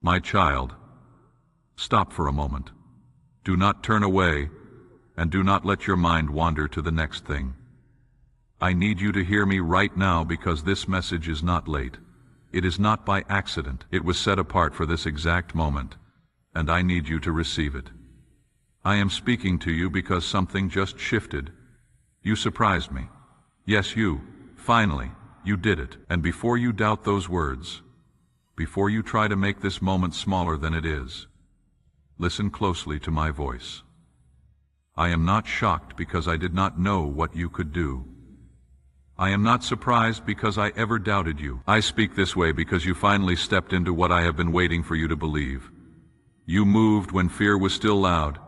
My child, stop for a moment. Do not turn away, and do not let your mind wander to the next thing. I need you to hear me right now because this message is not late. It is not by accident. It was set apart for this exact moment, and I need you to receive it. I am speaking to you because something just shifted. You surprised me. Yes, you. Finally, you did it. And before you doubt those words, before you try to make this moment smaller than it is, listen closely to my voice. I am not shocked because I did not know what you could do. I am not surprised because I ever doubted you. I speak this way because you finally stepped into what I have been waiting for you to believe. You moved when fear was still loud.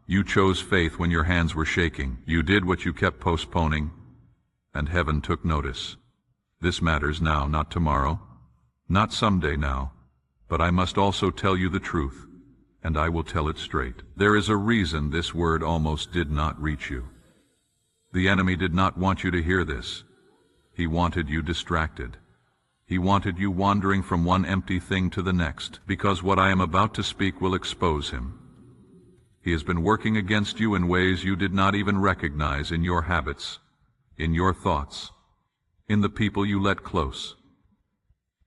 You chose faith when your hands were shaking. You did what you kept postponing, and heaven took notice. This matters now, not tomorrow, not someday now, but I must also tell you the truth, and I will tell it straight. There is a reason this word almost did not reach you. The enemy did not want you to hear this. He wanted you distracted. He wanted you wandering from one empty thing to the next, because what I am about to speak will expose him. He has been working against you in ways you did not even recognize, in your habits, in your thoughts, in the people you let close.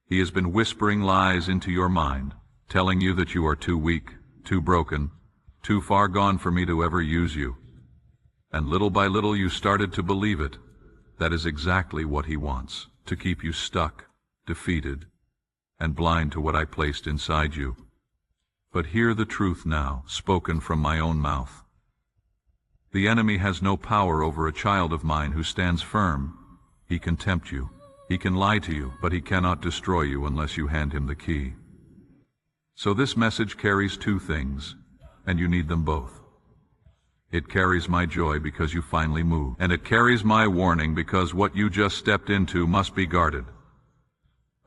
He has been whispering lies into your mind, telling you that you are too weak, too broken, too far gone for me to ever use you. And little by little you started to believe it. That is exactly what he wants, to keep you stuck, defeated, and blind to what I placed inside you. But hear the truth now, spoken from my own mouth. The enemy has no power over a child of mine who stands firm. He can tempt you, he can lie to you, but he cannot destroy you unless you hand him the key. So this message carries two things, and you need them both. It carries my joy because you finally moved, and it carries my warning because what you just stepped into must be guarded.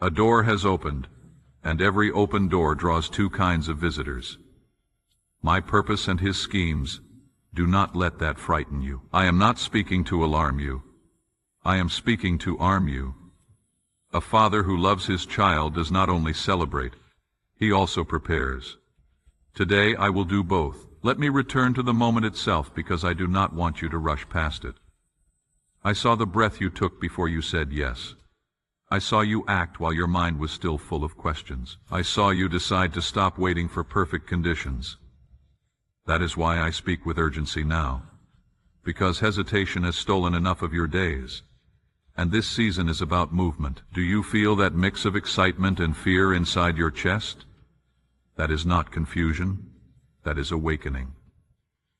A door has opened, and every open door draws two kinds of visitors. My purpose and his schemes. Do not let that frighten you. I am not speaking to alarm you. I am speaking to arm you. A father who loves his child does not only celebrate, he also prepares. Today I will do both. Let me return to the moment itself because I do not want you to rush past it. I saw the breath you took before you said yes. I saw you act while your mind was still full of questions. I saw you decide to stop waiting for perfect conditions. That is why I speak with urgency now, because hesitation has stolen enough of your days. And this season is about movement. Do you feel that mix of excitement and fear inside your chest? That is not confusion. That is awakening.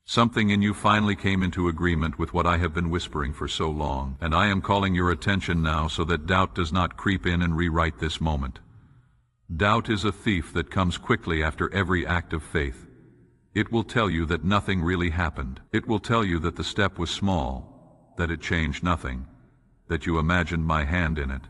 Something in you finally came into agreement with what I have been whispering for so long, and I am calling your attention now so that doubt does not creep in and rewrite this moment. Doubt is a thief that comes quickly after every act of faith. It will tell you that nothing really happened. It will tell you that the step was small, that it changed nothing, that you imagined my hand in it.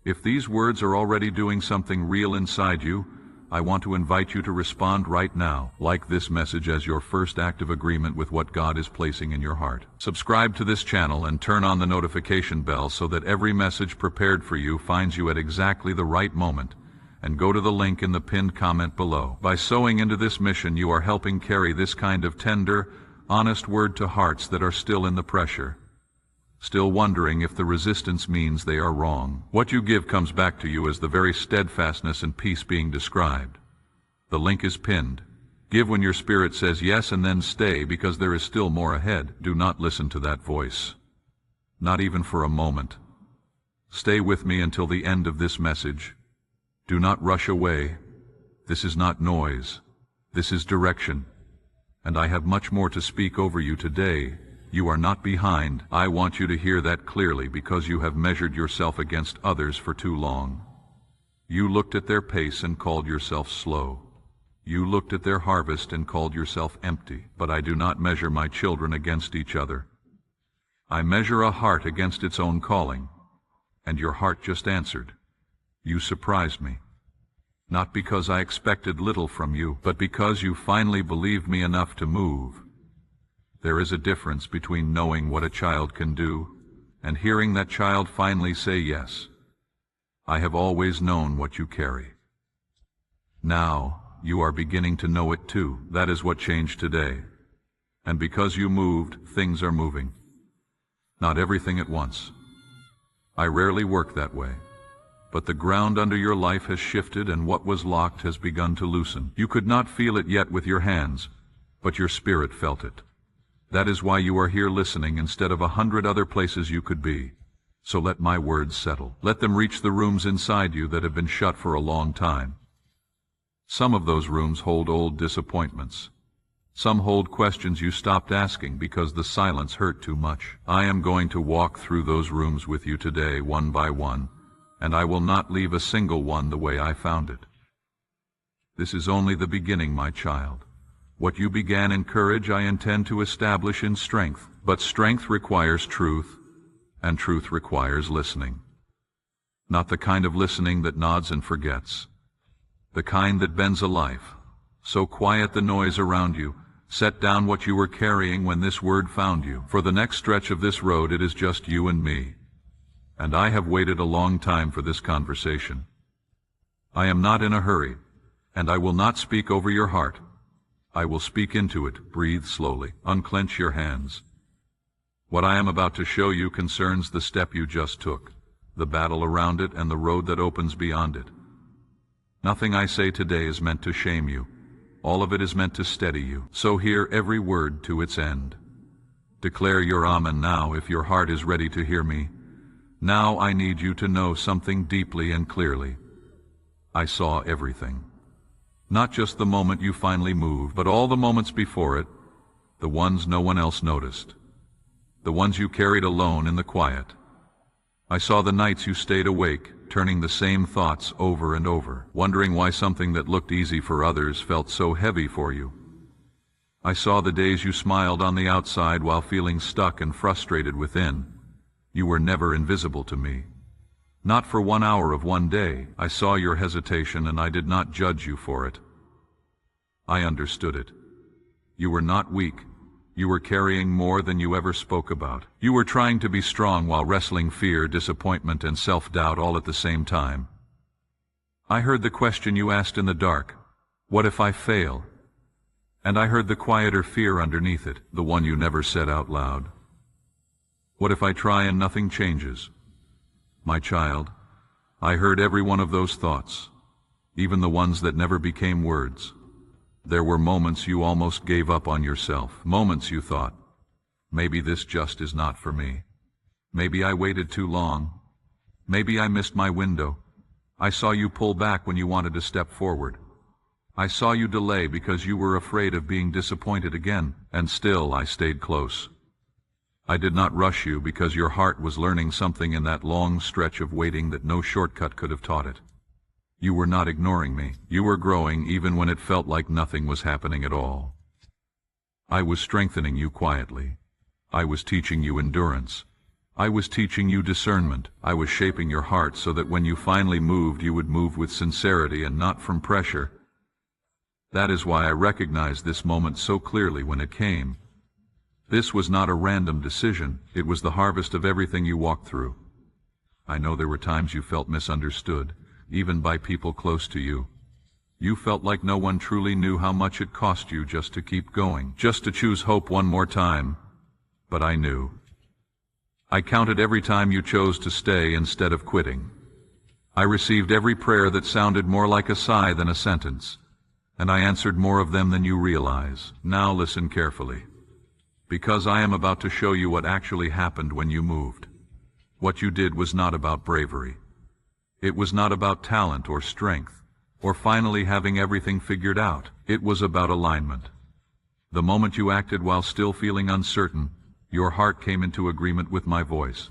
If these words are already doing something real inside you, I want to invite you to respond right now. Like this message as your first act of agreement with what God is placing in your heart. Subscribe to this channel and turn on the notification bell so that every message prepared for you finds you at exactly the right moment. And go to the link in the pinned comment below. By sowing into this mission, you are helping carry this kind of tender, honest word to hearts that are still in the pressure, still wondering if the resistance means they are wrong. What you give comes back to you as the very steadfastness and peace being described. The link is pinned. Give when your spirit says yes, and then stay because there is still more ahead. Do not listen to that voice, not even for a moment. Stay with me until the end of this message. Do not rush away. This is not noise. This is direction. And I have much more to speak over you today. You are not behind. I want you to hear that clearly because you have measured yourself against others for too long. You looked at their pace and called yourself slow. You looked at their harvest and called yourself empty. But I do not measure my children against each other. I measure a heart against its own calling. And your heart just answered. You surprised me. Not because I expected little from you, but because you finally believed me enough to move. There is a difference between knowing what a child can do and hearing that child finally say yes. I have always known what you carry. Now, you are beginning to know it too. That is what changed today. And because you moved, things are moving. Not everything at once. I rarely work that way. But the ground under your life has shifted, and what was locked has begun to loosen. You could not feel it yet with your hands, but your spirit felt it. That is why you are here listening instead of 100 other places you could be. So let my words settle. Let them reach the rooms inside you that have been shut for a long time. Some of those rooms hold old disappointments. Some hold questions you stopped asking because the silence hurt too much. I am going to walk through those rooms with you today, one by one, and I will not leave a single one the way I found it. This is only the beginning, my child. What you began in courage, I intend to establish in strength. But strength requires truth, and truth requires listening. Not the kind of listening that nods and forgets. The kind that bends a life. So quiet the noise around you. Set down what you were carrying when this word found you. For the next stretch of this road, it is just you and me. And I have waited a long time for this conversation. I am not in a hurry, and I will not speak over your heart. I will speak into it. Breathe slowly. Unclench your hands. What I am about to show you concerns the step you just took, the battle around it, and the road that opens beyond it. Nothing I say today is meant to shame you. All of it is meant to steady you. So hear every word to its end. Declare your Amen now if your heart is ready to hear me. Now I need you to know something deeply and clearly. I saw everything. Not just the moment you finally moved, but all the moments before it, the ones no one else noticed. The ones you carried alone in the quiet. I saw the nights you stayed awake, turning the same thoughts over and over, wondering why something that looked easy for others felt so heavy for you. I saw the days you smiled on the outside while feeling stuck and frustrated within. You were never invisible to me. Not for 1 hour of one day. I saw your hesitation, and I did not judge you for it. I understood it. You were not weak. You were carrying more than you ever spoke about. You were trying to be strong while wrestling fear, disappointment, and self-doubt all at the same time. I heard the question you asked in the dark, what if I fail? And I heard the quieter fear underneath it, the one you never said out loud. What if I try and nothing changes? My child, I heard every one of those thoughts, even the ones that never became words. There were moments you almost gave up on yourself. Moments you thought, maybe this just is not for me. Maybe I waited too long. Maybe I missed my window. I saw you pull back when you wanted to step forward. I saw you delay because you were afraid of being disappointed again, and still I stayed close. I did not rush you because your heart was learning something in that long stretch of waiting that no shortcut could have taught it. You were not ignoring me. You were growing even when it felt like nothing was happening at all. I was strengthening you quietly. I was teaching you endurance. I was teaching you discernment. I was shaping your heart so that when you finally moved, you would move with sincerity and not from pressure. That is why I recognized this moment so clearly when it came. This was not a random decision. It was the harvest of everything you walked through. I know there were times you felt misunderstood, even by people close to you. You felt like no one truly knew how much it cost you just to keep going, just to choose hope one more time. But I knew. I counted every time you chose to stay instead of quitting. I received every prayer that sounded more like a sigh than a sentence, and I answered more of them than you realize. Now listen carefully, because I am about to show you what actually happened when you moved. What you did was not about bravery. It was not about talent or strength, or finally having everything figured out. It was about alignment. The moment you acted while still feeling uncertain, your heart came into agreement with my voice.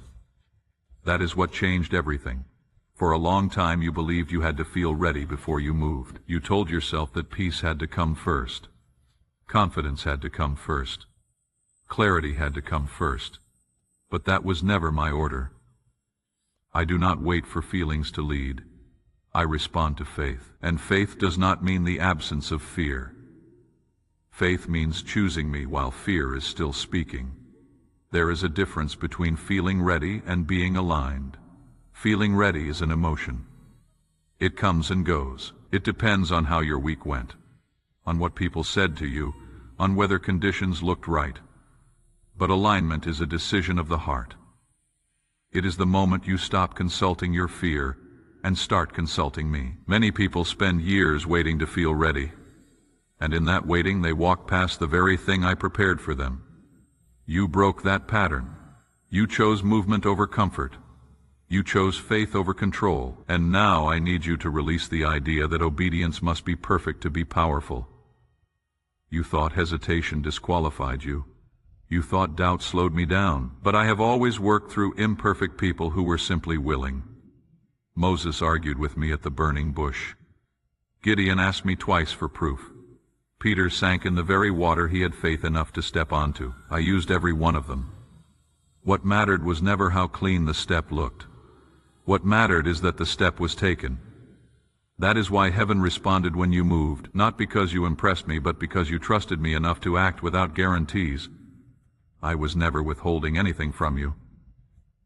That is what changed everything. For a long time you believed you had to feel ready before you moved. You told yourself that peace had to come first. Confidence had to come first. Clarity had to come first. But that was never my order. I do not wait for feelings to lead. I respond to faith. And faith does not mean the absence of fear. Faith means choosing me while fear is still speaking. There is a difference between feeling ready and being aligned. Feeling ready is an emotion. It comes and goes. It depends on how your week went, on what people said to you, on whether conditions looked right. But alignment is a decision of the heart. It is the moment you stop consulting your fear and start consulting me. Many people spend years waiting to feel ready, and in that waiting they walk past the very thing I prepared for them. You broke that pattern. You chose movement over comfort. You chose faith over control. And now I need you to release the idea that obedience must be perfect to be powerful. You thought hesitation disqualified you. You thought doubt slowed me down. But I have always worked through imperfect people who were simply willing. Moses argued with me at the burning bush. Gideon asked me twice for proof. Peter sank in the very water he had faith enough to step onto. I used every one of them. What mattered was never how clean the step looked. What mattered is that the step was taken. That is why heaven responded when you moved, not because you impressed me, but because you trusted me enough to act without guarantees. I was never withholding anything from you.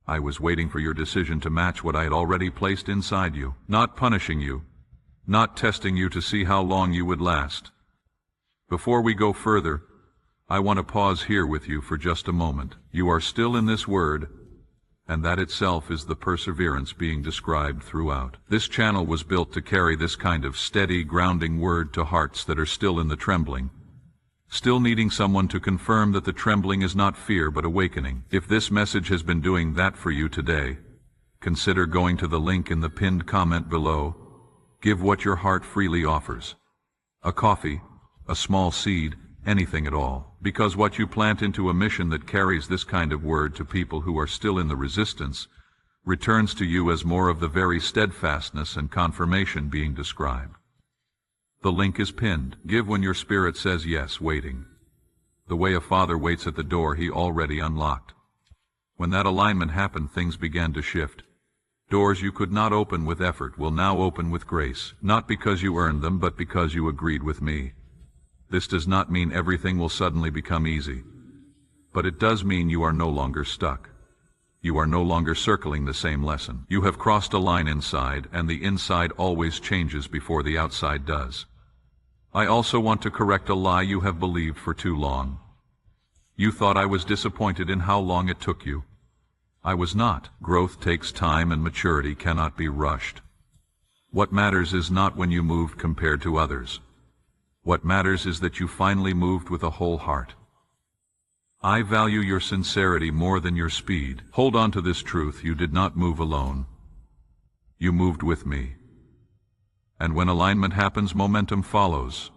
I was waiting for your decision to match what I had already placed inside you, not punishing you, not testing you to see how long you would last. Before we go further, I want to pause here with you for just a moment. You are still in this word, and that itself is the perseverance being described throughout. This channel was built to carry this kind of steady, grounding word to hearts that are still in the trembling, still needing someone to confirm that the trembling is not fear but awakening. If this message has been doing that for you today, consider going to the link in the pinned comment below. Give what your heart freely offers. A coffee, a small seed, anything at all. Because what you plant into a mission that carries this kind of word to people who are still in the resistance returns to you as more of the very steadfastness and confirmation being described. The link is pinned. Give when your spirit says yes, waiting. The way a father waits at the door he already unlocked. When that alignment happened, things began to shift. Doors you could not open with effort will now open with grace, not because you earned them, but because you agreed with me. This does not mean everything will suddenly become easy, but it does mean you are no longer stuck. You are no longer circling the same lesson. You have crossed a line inside, and the inside always changes before the outside does. I also want to correct a lie you have believed for too long. You thought I was disappointed in how long it took you. I was not. Growth takes time, and maturity cannot be rushed. What matters is not when you moved compared to others. What matters is that you finally moved with a whole heart. I value your sincerity more than your speed. Hold on to this truth: you did not move alone. You moved with me. And when alignment happens, momentum follows.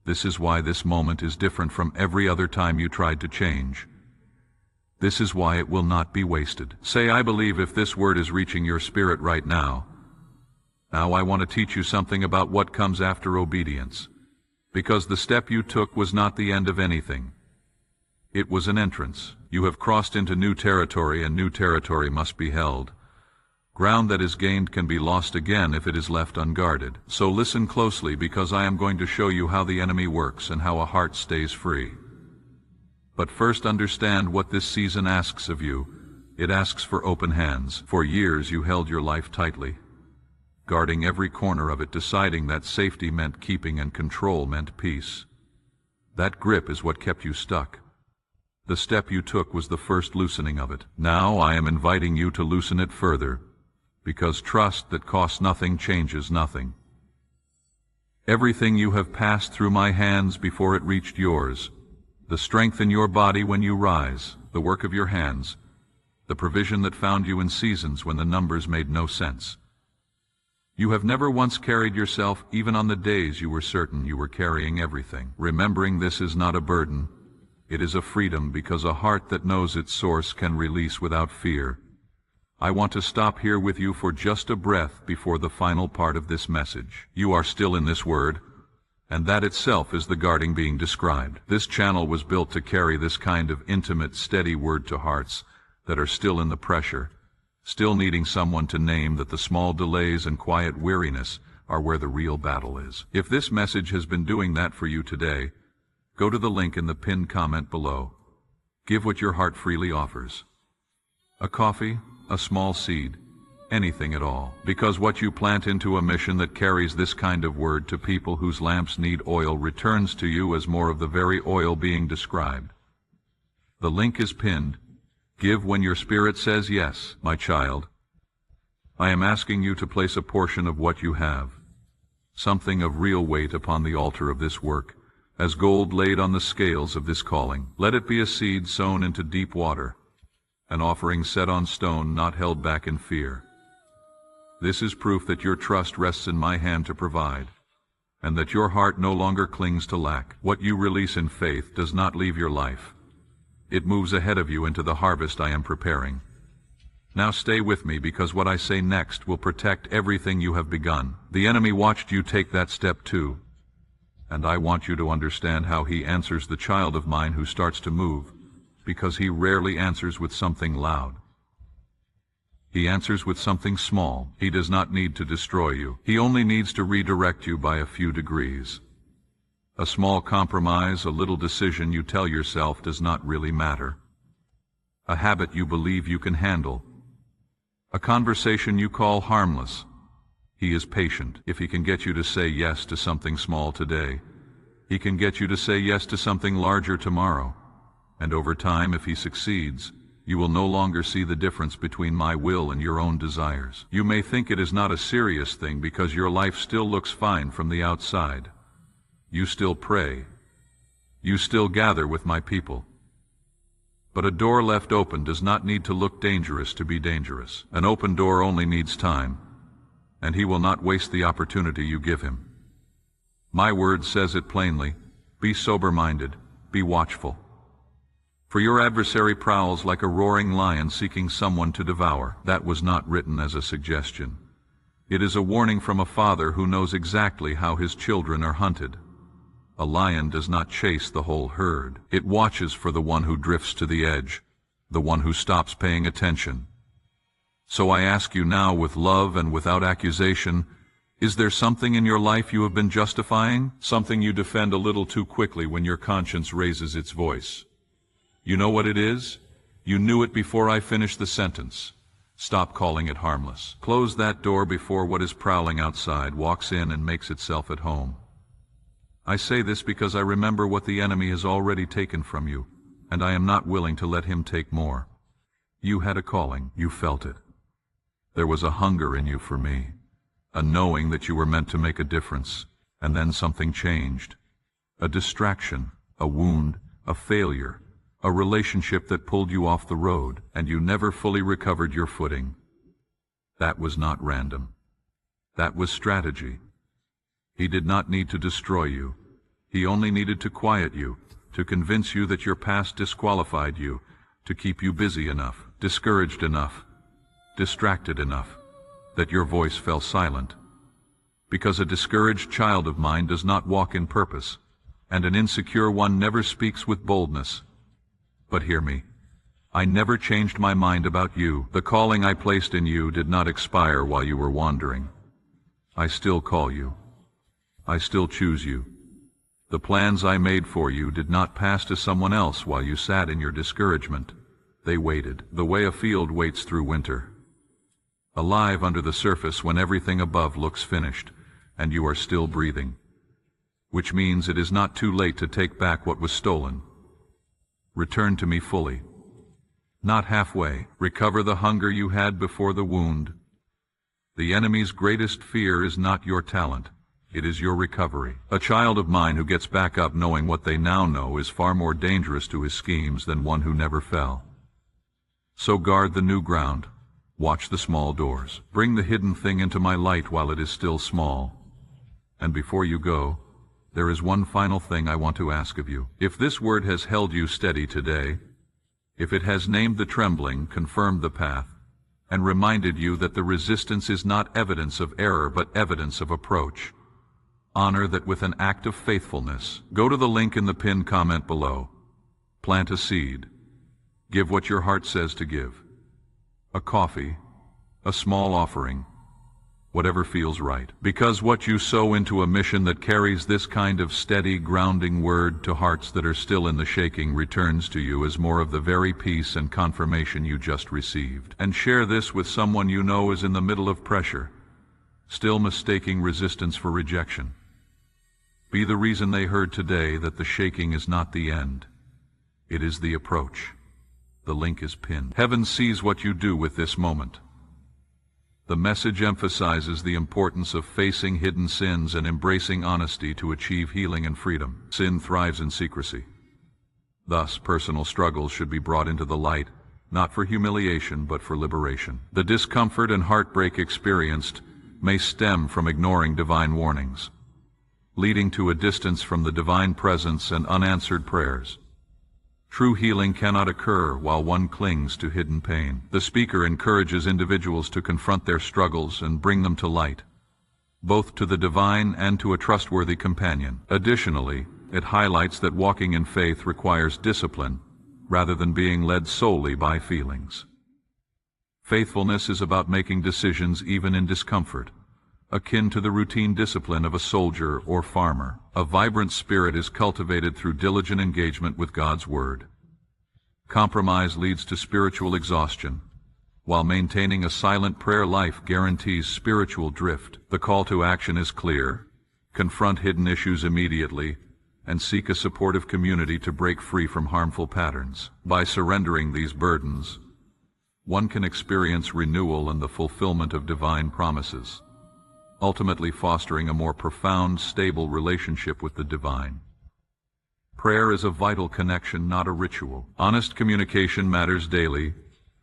This is why this moment is different from every other time you tried to change. This is why it will not be wasted. Say, I believe, if this word is reaching your spirit right now. Now I want to teach you something about what comes after obedience. Because the step you took was not the end of anything. It was an entrance. You have crossed into new territory, and new territory must be held. Ground that is gained can be lost again if it is left unguarded. So listen closely, because I am going to show you how the enemy works and how a heart stays free. But first, understand what this season asks of you. It asks for open hands. For years you held your life tightly, guarding every corner of it, deciding that safety meant keeping and control meant peace. That grip is what kept you stuck. The step you took was the first loosening of it. Now I am inviting you to loosen it further, because trust that costs nothing changes nothing. Everything you have passed through my hands before it reached yours, the strength in your body when you rise, the work of your hands, the provision that found you in seasons when the numbers made no sense. You have never once carried yourself, even on the days you were certain you were carrying everything. Remembering this is not a burden. It is a freedom, because a heart that knows its source can release without fear. I want to stop here with you for just a breath before the final part of this message. You are still in this word, and that itself is the guarding being described. This channel was built to carry this kind of intimate, steady word to hearts that are still in the pressure, still needing someone to name that the small delays and quiet weariness are where the real battle is. If this message has been doing that for you today, go to the link in the pinned comment below. Give what your heart freely offers. A coffee, a small seed, anything at all. Because what you plant into a mission that carries this kind of word to people whose lamps need oil returns to you as more of the very oil being described. The link is pinned. Give when your spirit says yes, my child. I am asking you to place a portion of what you have, something of real weight, upon the altar of this work, as gold laid on the scales of this calling. Let it be a seed sown into deep water, an offering set on stone, not held back in fear. This is proof that your trust rests in my hand to provide, and that your heart no longer clings to lack. What you release in faith does not leave your life. It moves ahead of you into the harvest I am preparing. Now stay with me, because what I say next will protect everything you have begun. The enemy watched you take that step too, and I want you to understand how he answers the child of mine who starts to move, because he rarely answers with something loud. He answers with something small. He does not need to destroy you. He only needs to redirect you by a few degrees. A small compromise, a little decision you tell yourself does not really matter. A habit you believe you can handle. A conversation you call harmless. He is patient. If he can get you to say yes to something small today, he can get you to say yes to something larger tomorrow. And over time, if he succeeds, you will no longer see the difference between my will and your own desires. You may think it is not a serious thing because your life still looks fine from the outside. You still pray. You still gather with my people. But a door left open does not need to look dangerous to be dangerous. An open door only needs time, and he will not waste the opportunity you give him. My word says it plainly: be sober-minded, be watchful. For your adversary prowls like a roaring lion seeking someone to devour. That was not written as a suggestion. It is a warning from a father who knows exactly how his children are hunted. A lion does not chase the whole herd. It watches for the one who drifts to the edge, the one who stops paying attention. So I ask you now, with love and without accusation, is there something in your life you have been justifying? Something you defend a little too quickly when your conscience raises its voice? You know what it is? You knew it before I finished the sentence. Stop calling it harmless. Close that door before what is prowling outside walks in and makes itself at home. I say this because I remember what the enemy has already taken from you, and I am not willing to let him take more. You had a calling. You felt it. There was a hunger in you for me, a knowing that you were meant to make a difference, and then something changed. A distraction, a wound, a failure, a relationship that pulled you off the road, and you never fully recovered your footing. That was not random. That was strategy. He did not need to destroy you. He only needed to quiet you, to convince you that your past disqualified you, to keep you busy enough, discouraged enough, distracted enough, that your voice fell silent. Because a discouraged child of mine does not walk in purpose, and an insecure one never speaks with boldness. But hear me. I never changed my mind about you. The calling I placed in you did not expire while you were wandering. I still call you. I still choose you. The plans I made for you did not pass to someone else while you sat in your discouragement. They waited, the way a field waits through winter. Alive under the surface when everything above looks finished, and you are still breathing. Which means it is not too late to take back what was stolen. Return to me fully. Not halfway. Recover the hunger you had before the wound. The enemy's greatest fear is not your talent. It is your recovery. A child of mine who gets back up knowing what they now know is far more dangerous to his schemes than one who never fell. So guard the new ground. Watch the small doors. Bring the hidden thing into my light while it is still small. And before you go, there is one final thing I want to ask of you. If this word has held you steady today, if it has named the trembling, confirmed the path, and reminded you that the resistance is not evidence of error but evidence of approach, honor that with an act of faithfulness. Go to the link in the pinned comment below. Plant a seed. Give what your heart says to give. A coffee, a small offering, whatever feels right. Because what you sow into a mission that carries this kind of steady, grounding word to hearts that are still in the shaking returns to you as more of the very peace and confirmation you just received. And share this with someone you know is in the middle of pressure, still mistaking resistance for rejection. Be the reason they heard today that the shaking is not the end. It is the approach. The link is pinned. Heaven sees what you do with this moment. The message emphasizes the importance of facing hidden sins and embracing honesty to achieve healing and freedom. Sin thrives in secrecy. Thus, personal struggles should be brought into the light, not for humiliation, but for liberation. The discomfort and heartbreak experienced may stem from ignoring divine warnings, leading to a distance from the divine presence and unanswered prayers. True healing cannot occur while one clings to hidden pain. The speaker encourages individuals to confront their struggles and bring them to light, both to the divine and to a trustworthy companion. Additionally, it highlights that walking in faith requires discipline rather than being led solely by feelings. Faithfulness is about making decisions even in discomfort, akin to the routine discipline of a soldier or farmer. A vibrant spirit is cultivated through diligent engagement with God's Word. Compromise leads to spiritual exhaustion, while maintaining a silent prayer life guarantees spiritual drift. The call to action is clear: confront hidden issues immediately, and seek a supportive community to break free from harmful patterns. By surrendering these burdens, one can experience renewal and the fulfillment of divine promises, ultimately fostering a more profound, stable relationship with the divine. Prayer is a vital connection, not a ritual. Honest communication matters daily.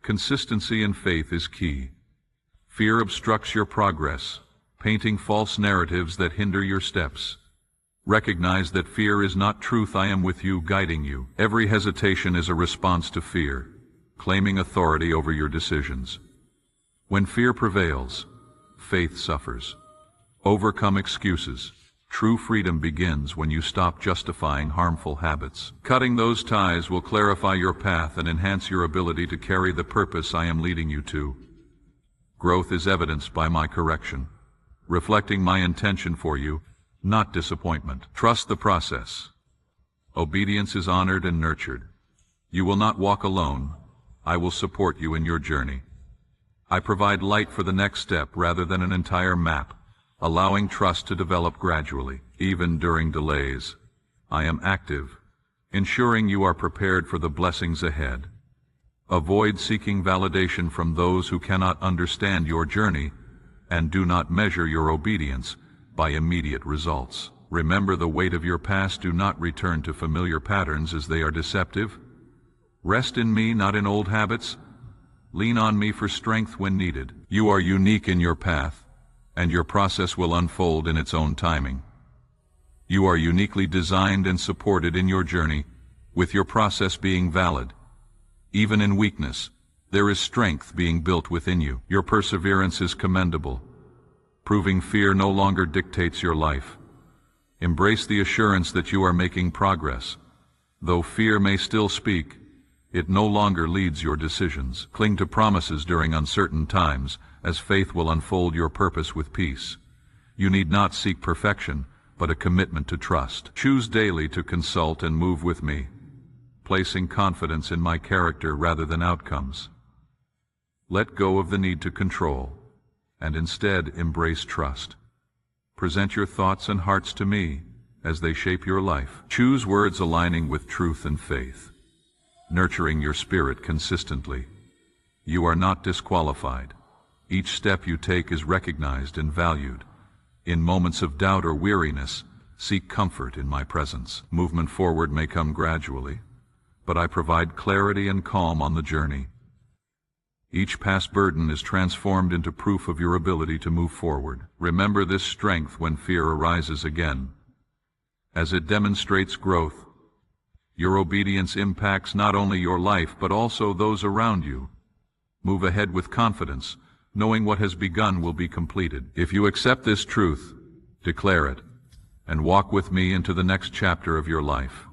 Consistency in faith is key. Fear obstructs your progress, painting false narratives that hinder your steps. Recognize that fear is not truth. I am with you, guiding you. Every hesitation is a response to fear, claiming authority over your decisions. When fear prevails, faith suffers. Overcome excuses. True freedom begins when you stop justifying harmful habits. Cutting those ties will clarify your path and enhance your ability to carry the purpose I am leading you to. Growth is evidenced by my correction, reflecting my intention for you, not disappointment. Trust the process. Obedience is honored and nurtured. You will not walk alone. I will support you in your journey. I provide light for the next step rather than an entire map, allowing trust to develop gradually. Even during delays, I am active, ensuring you are prepared for the blessings ahead. Avoid seeking validation from those who cannot understand your journey, and do not measure your obedience by immediate results. Remember the weight of your past. Do not return to familiar patterns as they are deceptive. Rest in me, not in old habits. Lean on me for strength when needed. You are unique in your path, and your process will unfold in its own timing. You are uniquely designed and supported in your journey, with your process being valid. Even in weakness, there is strength being built within you. Your perseverance is commendable, proving fear no longer dictates your life. Embrace the assurance that you are making progress. Though fear may still speak, it no longer leads your decisions. Cling to promises during uncertain times, as faith will unfold your purpose with peace. You need not seek perfection, but a commitment to trust. Choose daily to consult and move with me, placing confidence in my character rather than outcomes. Let go of the need to control, and instead embrace trust. Present your thoughts and hearts to me as they shape your life. Choose words aligning with truth and faith, nurturing your spirit consistently. You are not disqualified. Each step you take is recognized and valued. In moments of doubt or weariness, seek comfort in my presence. Movement forward may come gradually, but I provide clarity and calm on the journey. Each past burden is transformed into proof of your ability to move forward. Remember this strength when fear arises again, as it demonstrates growth. Your obedience impacts not only your life, but also those around you. Move ahead with confidence, knowing what has begun will be completed. If you accept this truth, declare it, and walk with me into the next chapter of your life.